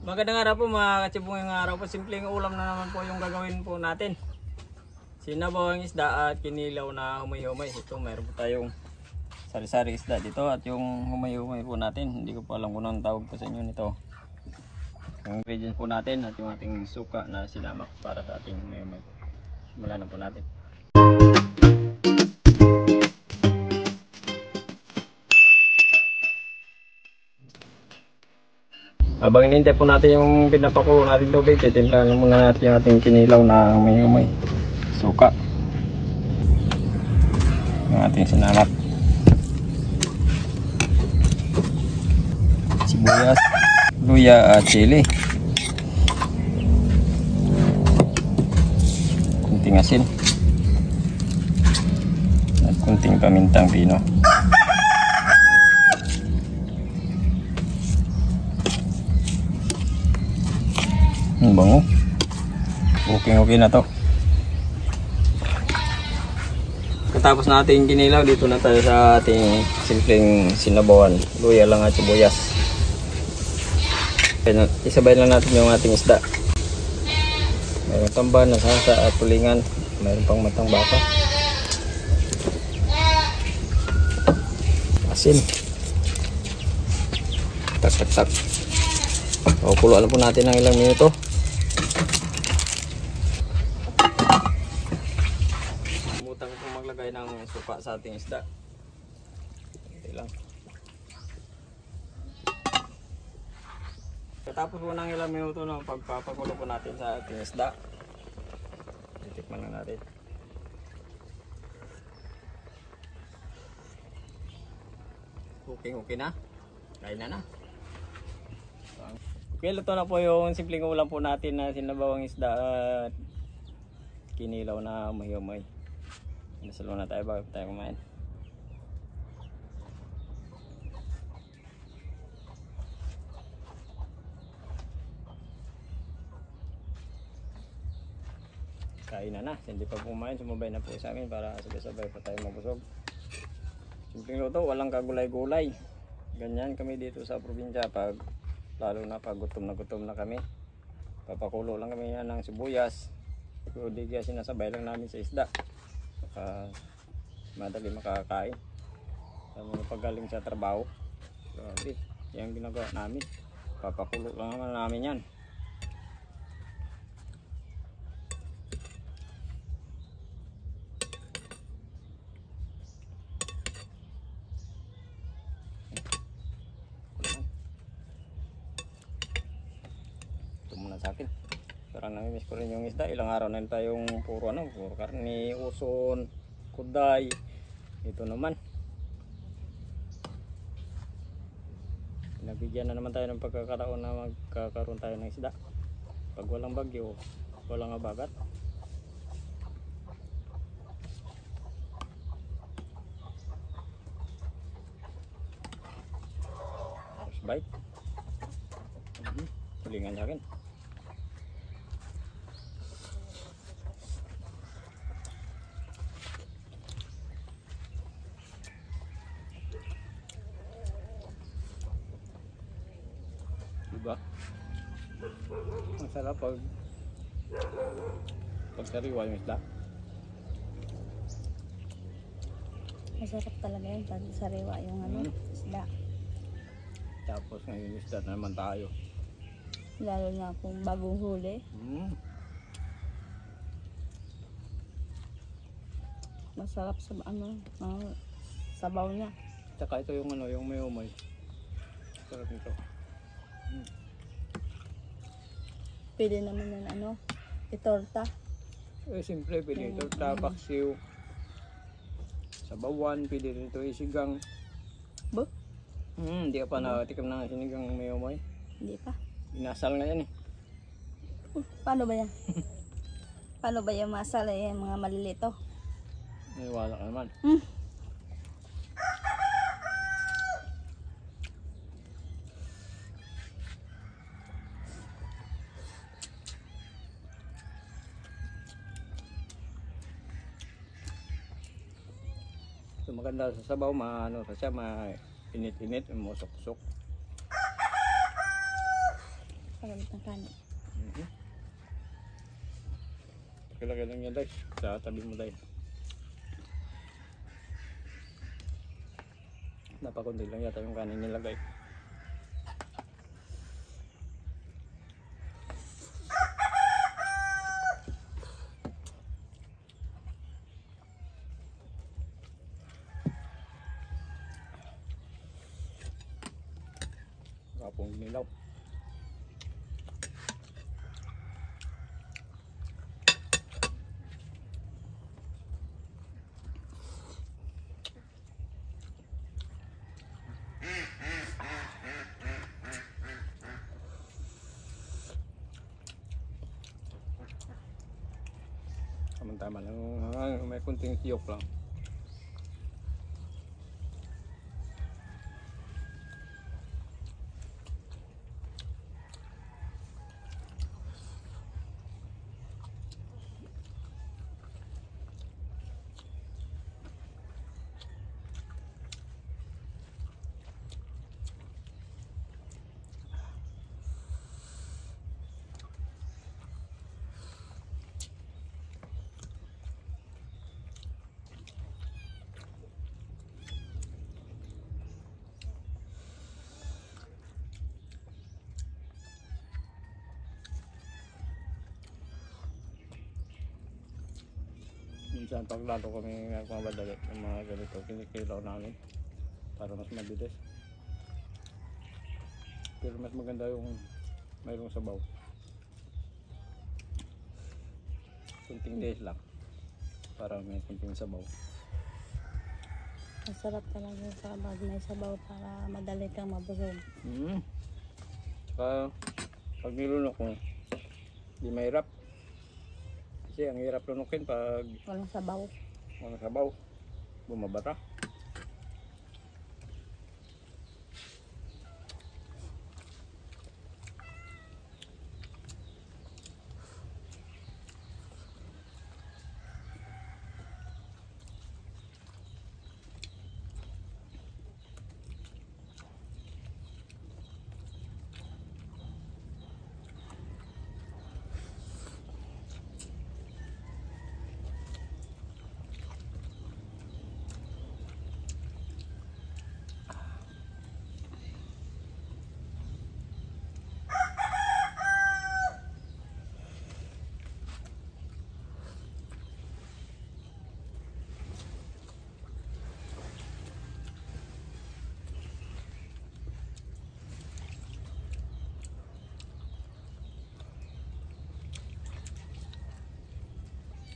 Magandang araw po mga katsibong, yung araw po. Simpleng ulam na naman po yung gagawin po natin. Sinabawang isda at kinilaw na humay-humay. Ito mayroon po tayong sari-sari isda dito at yung humay-humay po natin. Hindi ko po alam kung anong tawag po sa inyo nito. Yung ingredients po natin at yung ating suka na sinamak para sa ating humay-humay. Simulan na po natin. Habang inintay po natin yung pinapakulo natin tubig, titimplahan muna natin yung ating kinilaw na humay-humay. Suka. Yung ating sinamak. Sibuyas, luya at chili. Kunting asin. At kunting pamintang pino. Ang bango. Okay na to. Katapos natin kinilaw, dito na tayo sa ating simpleng sinabawan. Luya lang at sibuyas. Isabay lang natin yung ating isda. Mayroong tamban, nasasa at tulingan. Mayroon pang matang baka. Asin. Tak. O, kuluan po natin ng ilang minuto. Kalimutan ko pong maglagay ng suka sa ating isda. Ito lang. Katapos po ng ilang minuto ng pagpapakulo po natin sa ating isda, titikman lang natin. Okay na. Kain na. Okay, luto na po yung simpleng ulam po natin na sinabawang isda at kinilaw na humay-humay. Nasalo na tayo bago tayo kumain. Kain na. Hindi pa kumain, sumabay na po sa amin para sabay-sabay pa tayo mabusog. Simpleng luto, walang kagulay-gulay. Ganyan kami dito sa probinsya pag lalo na pag gutom na kami. Papakulo lang kami ng sibuyas. Hindi kaya sinasabay lang namin sa isda. Madali makakain. Pag galing sa trabaho. Grabe, yan ginagawa namin. Papakulo lang naman namin yan. Sa akin parang namimiss ko rin yung isda. Ilang araw na rin tayong puro karne, uson, kuday. Ito naman nabigyan na naman tayo ng pagkakataon na magkakaroon tayo ng isda. Pag walang bagyo, walang abagat. First bite. Tulingan sa akin. Diba? Ang sarap pag sariwa yung isda. Masarap talaga yun pag sariwa yung isda. Tapos ngayon isda na naman tayo. Lalo na kung bagong huli. Masarap sa sabaw niya. Tsaka ito yung yung may-umay. Sarap nito. Pwede naman yan itorta. Simple, pwede itorta, paksiw, sabawan, pwede rin ito isigang. Bo? Hindi ka pa natikim ng sinigang may-umay? Hindi pa. Inasal nga yan eh. Paano ba yan? Paano ba yung masala yung mga malilito? Wala ka naman. So maganda sa sabaw, init-init, musok-sok. Magamit ng kanin. Pakilagay lang yan, Day. Sa tabi mo, Day. Napakundi lang yata yung kanin nilagay. Kapong nilaw. Tama lang, may kunting siyok lang. Minsan pag lalo kami nagmamadali yung mga ganito, kinikilaw namin para mas mabilis. Pero mas maganda yung mayroong sabaw. Kunting days lang para may kunting sabaw. Masarap talaga sa pag may sabaw para madali kang mabusog. Saka pag nilunok mo, di mahirap. Kasi ang hirap lunukin pag Walang sabaw. walang sabaw, bumabara.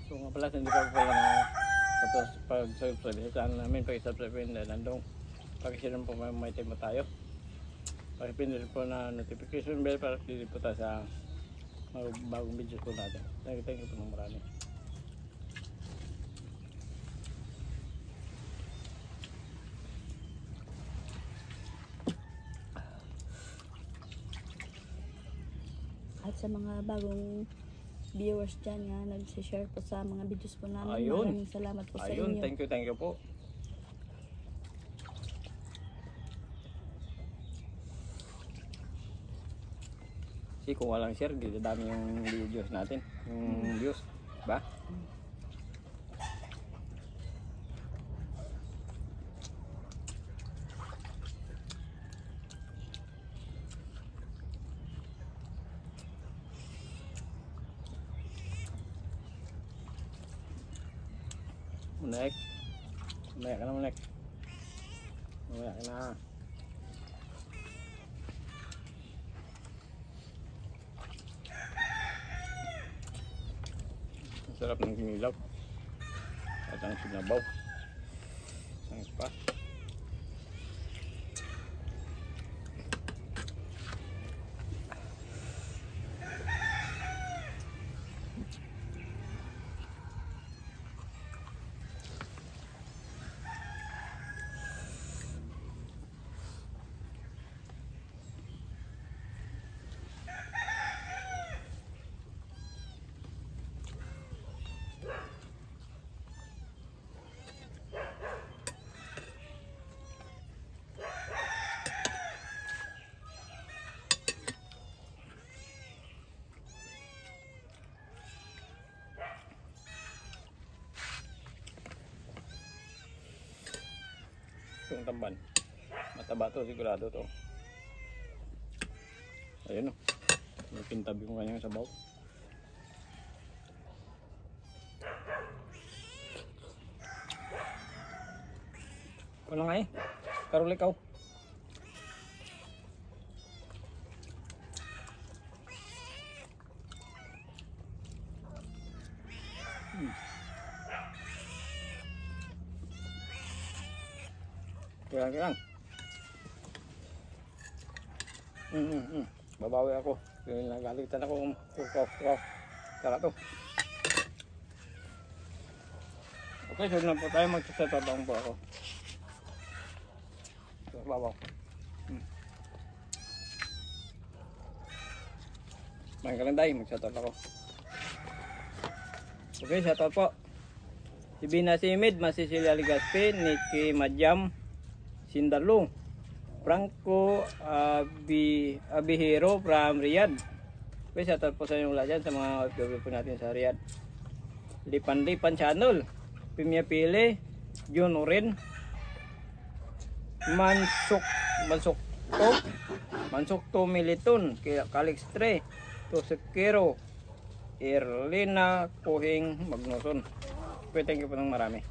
So nga pala, hindi pa pala na tapos pag-subscribe sa channel namin, pag-subscribe yun dahil nandong pag-share po may time tayo. Pag-pindot po na notification bell para dito po tayo sa mga bagong videos po natin. Thank you po ng marami. At sa mga bagong viewers dyan nga nag-share po sa mga videos po namin. Ayun. Maraming salamat po sa Ayun, inyo. thank you po. Kasi kung walang share, di dami yung videos natin, yung views, ba? Munek. Mamaya ka na, Munek. Mamaya ka na. Ang sarap ng kinilaw. At ang sinabaw. Ang spa. Itong tamban. Mataba to, sigurado to. Ayun o. Pintabi ko kanyang sabaw. Wala nga eh. Karul ikaw. Kaya. Babawi ako. Nagalitan ako. Tara to. Okay, so na po tayo magsasatabang po ako. So, babaw. Main ka lang tayo, magsasatab ako. Okay, shoutout po. Si Bina Simid, Masisilia Ligaspi, Nikki Madjam, Sindalong, Franco Abihiro from Riyadh. Okay, shoutout po sa inyong lahat dyan, sa mga OFW po natin sa Riyadh. Lipan Channel, Pimya Pili, Jun Orin, Mansok to Militon, Calix 3, Tosekero, Erlina Kuhing Magnoson. Okay, thank you po ng marami.